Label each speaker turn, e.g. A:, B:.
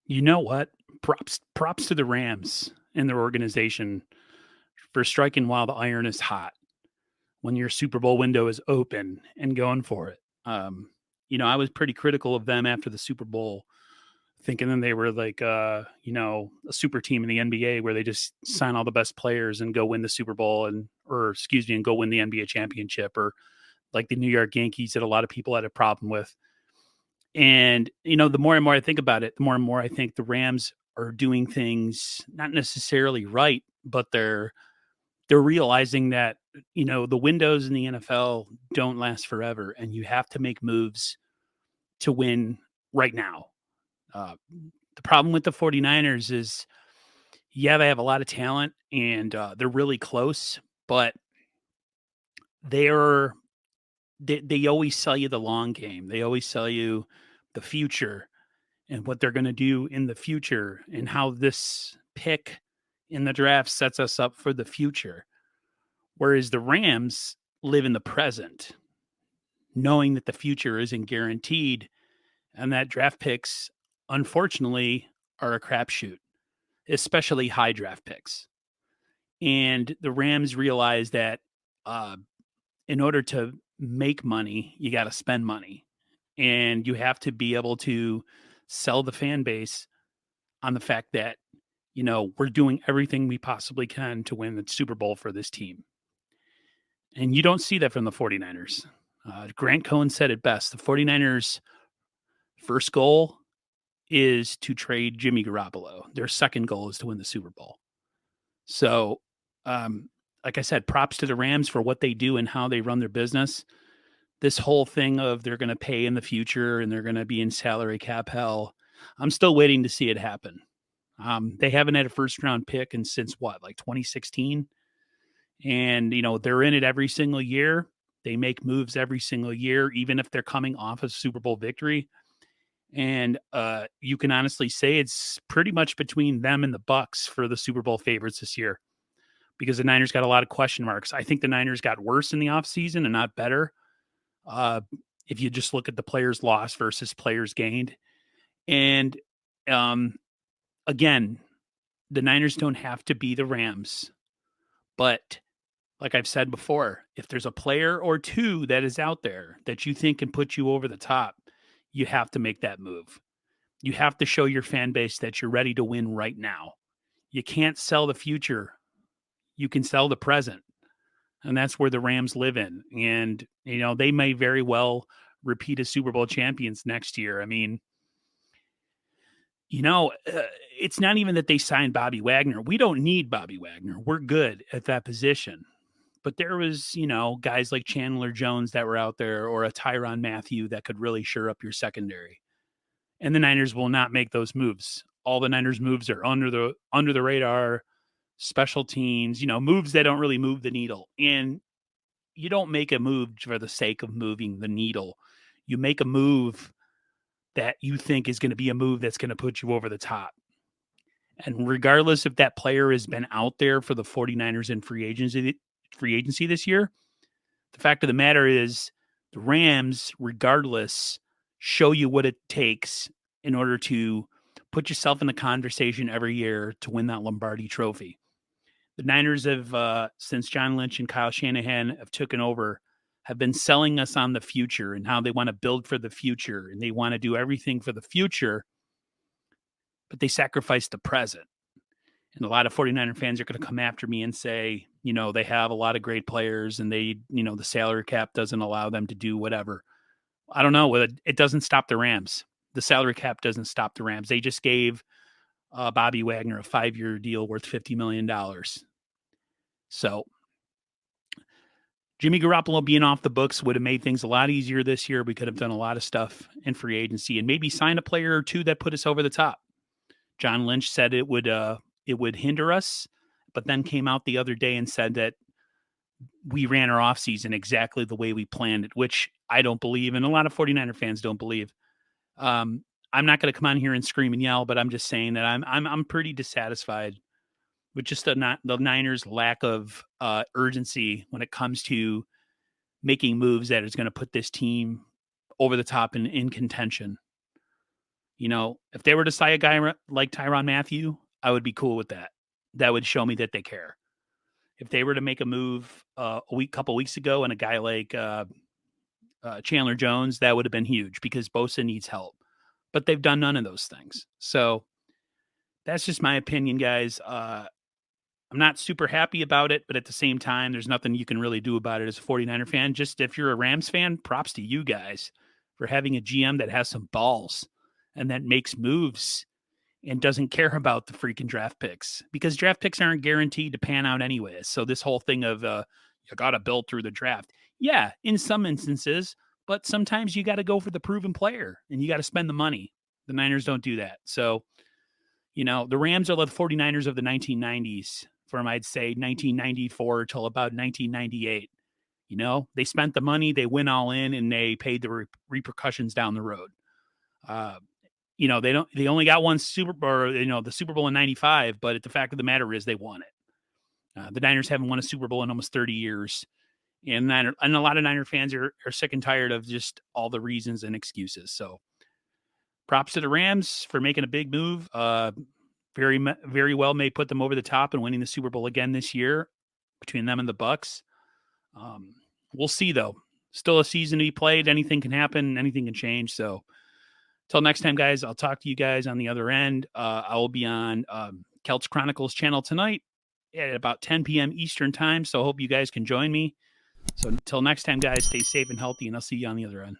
A: You know what? Props to the Rams and their organization for striking while the iron is hot, when your Super Bowl window is open and going for it. I was pretty critical of them after the Super Bowl, thinking that they were like, a super team in the NBA where they just sign all the best players and go win the Super Bowl and go win the NBA championship, or like the New York Yankees that a lot of people had a problem with. And, the more and more I think about it, the more and more I think the Rams are doing things not necessarily right, but they're realizing that, the windows in the NFL don't last forever and you have to make moves to win right now. Uh, the problem with the 49ers is, yeah, they have a lot of talent and they're really close, but they're they always sell you the long game. They always sell you the future and what they're going to do in the future and how this pick in the draft sets us up for the future. Whereas the Rams live in the present, knowing that the future isn't guaranteed and that draft picks, unfortunately, are a crapshoot, especially high draft picks. And the Rams realize that uh, in order to make money, you got to spend money and you have to be able to sell the fan base on the fact that, we're doing everything we possibly can to win the Super Bowl for this team. And you don't see that from the 49ers. Grant Cohn said it best. The 49ers' first goal is to trade Jimmy Garoppolo. Their second goal is to win the Super Bowl. So, like I said, props to the Rams for what they do and how they run their business. This whole thing of they're going to pay in the future and they're going to be in salary cap hell, I'm still waiting to see it happen. They haven't had a first round pick and since what, like 2016? And, they're in it every single year. They make moves every single year, even if they're coming off a Super Bowl victory. And you can honestly say it's pretty much between them and the Bucks for the Super Bowl favorites this year, because the Niners got a lot of question marks. I think the Niners got worse in the offseason and not better. Uh, if you just look at the players lost versus players gained. And again, the Niners don't have to be the Rams. But like I've said before, if there's a player or two that is out there that you think can put you over the top, you have to make that move. You have to show your fan base that you're ready to win right now. You can't sell the future. You can sell the present. And that's where the Rams live in. And, they may very well repeat as Super Bowl champions next year. I mean, it's not even that they signed Bobby Wagner. We don't need Bobby Wagner. We're good at that position. But there was, guys like Chandler Jones that were out there, or a Tyrann Mathieu that could really shore up your secondary. And the Niners will not make those moves. All the Niners moves are under the radar, special teams, moves that don't really move the needle. And you don't make a move for the sake of moving the needle. You make a move that you think is going to be a move that's going to put you over the top. And regardless if that player has been out there for the 49ers in free agency this year, the fact of the matter is the Rams, regardless, show you what it takes in order to put yourself in the conversation every year to win that Lombardi trophy. The Niners have, since John Lynch and Kyle Shanahan have taken over, have been selling us on the future and how they want to build for the future and they want to do everything for the future, but they sacrifice the present. And a lot of 49er fans are going to come after me and say, they have a lot of great players and the salary cap doesn't allow them to do whatever. I don't know. It doesn't stop the Rams. The salary cap doesn't stop the Rams. They just gave Bobby Wagner a 5-year deal worth $50 million. So Jimmy Garoppolo being off the books would have made things a lot easier this year. We could have done a lot of stuff in free agency and maybe sign a player or two that put us over the top. John Lynch said it would hinder us, but then came out the other day and said that we ran our offseason exactly the way we planned it, which I don't believe, and a lot of 49er fans don't believe. I'm not going to come on here and scream and yell, but I'm just saying that I'm pretty dissatisfied with just the Niners' lack of urgency when it comes to making moves that is going to put this team over the top and in contention. If they were to sign a guy like Tyrann Mathieu, I would be cool with that. That would show me that they care. If they were to make a move couple weeks ago, and a guy like Chandler Jones, that would have been huge because Bosa needs help. But they've done none of those things. So that's just my opinion, guys. I'm not super happy about it, but at the same time, there's nothing you can really do about it as a 49er fan. Just if you're a Rams fan, props to you guys for having a GM that has some balls and that makes moves and doesn't care about the freaking draft picks, because draft picks aren't guaranteed to pan out anyways. So this whole thing of you got to build through the draft. Yeah, in some instances, but sometimes you got to go for the proven player and you got to spend the money. The Niners don't do that. So, the Rams are the 49ers of the 1990s from, I'd say, 1994 till about 1998. They spent the money, they went all in, and they paid the repercussions down the road. They only got one Super Bowl, the Super Bowl in 95, but the fact of the matter is they won it. The Niners haven't won a Super Bowl in almost 30 years. And a lot of Niner fans are sick and tired of just all the reasons and excuses. So props to the Rams for making a big move. Very, very well may put them over the top and winning the Super Bowl again this year between them and the Bucs. We'll see, though. Still a season to be played. Anything can happen. Anything can change. So till next time, guys, I'll talk to you guys on the other end. I will be on Celts Chronicles channel tonight at about 10 p.m. Eastern time. So I hope you guys can join me. So until next time, guys, stay safe and healthy, and I'll see you on the other end.